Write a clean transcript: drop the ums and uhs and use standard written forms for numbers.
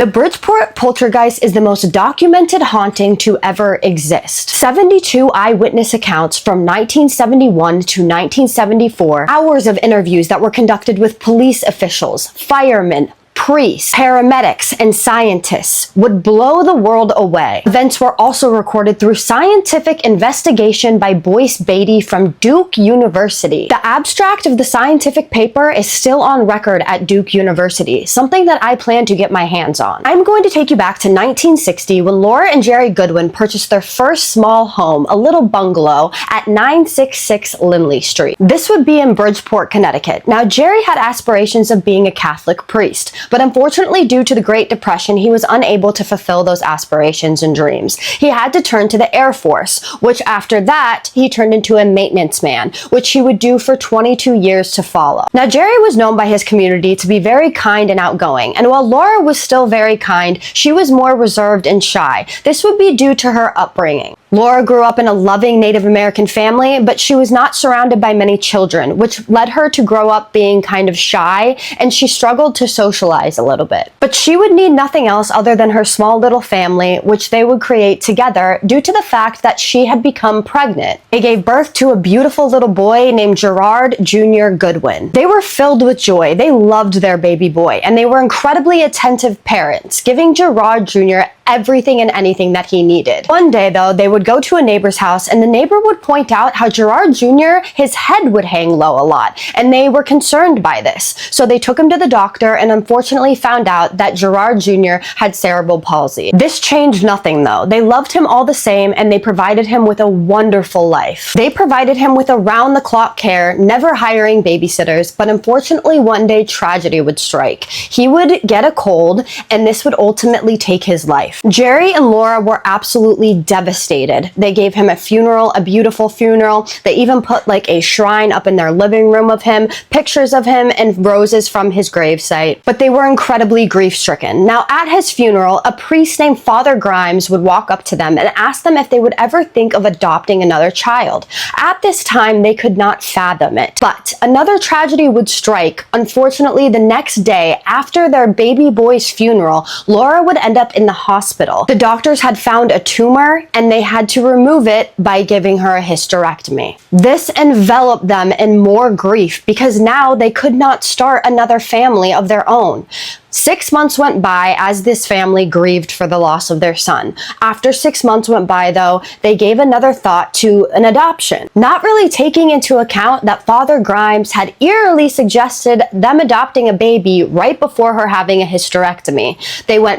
The Bridgeport poltergeist is the most documented haunting to ever exist. 72 eyewitness accounts from 1971 to 1974, hours of interviews that were conducted with police officials, firemen, priests, paramedics, and scientists would blow the world away. Events were also recorded through scientific investigation by Boyce Beatty from Duke University. The abstract of the scientific paper is still on record at Duke University, something that I plan to get my hands on. I'm going to take you back to 1960 when Laura and Jerry Goodwin purchased their first small home, a little bungalow, at 966 Lindley Street. This would be in Bridgeport, Connecticut. Now, Jerry had aspirations of being a Catholic priest, but unfortunately, due to the Great Depression, he was unable to fulfill those aspirations and dreams. He had to turn to the Air Force, which after that, he turned into a maintenance man, which he would do for 22 years to follow. Now, Jerry was known by his community to be very kind and outgoing, and while Laura was still very kind, she was more reserved and shy. This would be due to her upbringing. Laura grew up in a loving Native American family, but she was not surrounded by many children, which led her to grow up being kind of shy, and she struggled to socialize a little bit. But she would need nothing else other than her small little family, which they would create together due to the fact that she had become pregnant. They gave birth to a beautiful little boy named Gerard Jr. Goodwin. They were filled with joy. They loved their baby boy, and they were incredibly attentive parents, giving Gerard Jr. everything and anything that he needed. One day, though, they would go to a neighbor's house and the neighbor would point out how Gerard Jr., his head would hang low a lot, and they were concerned by this. So they took him to the doctor and unfortunately found out that Gerard Jr. had cerebral palsy. This changed nothing, though. They loved him all the same and they provided him with a wonderful life. They provided him with around-the-clock care, never hiring babysitters, but unfortunately one day tragedy would strike. He would get a cold and this would ultimately take his life. Jerry and Laura were absolutely devastated. They gave him a funeral, a beautiful funeral. They even put like a shrine up in their living room of him, pictures of him, and roses from his gravesite. But they were incredibly grief-stricken. Now, at his funeral, a priest named Father Grimes would walk up to them and ask them if they would ever think of adopting another child. At this time, they could not fathom it. But another tragedy would strike. Unfortunately, the next day, after their baby boy's funeral, Laura would end up in the hospital. The doctors had found a tumor and they had to remove it by giving her a hysterectomy. This enveloped them in more grief because now they could not start another family of their own. 6 months went by as this family grieved for the loss of their son. After 6 months went by, though, they gave another thought to an adoption, not really taking into account that Father Grimes had eerily suggested them adopting a baby right before her having a hysterectomy. They went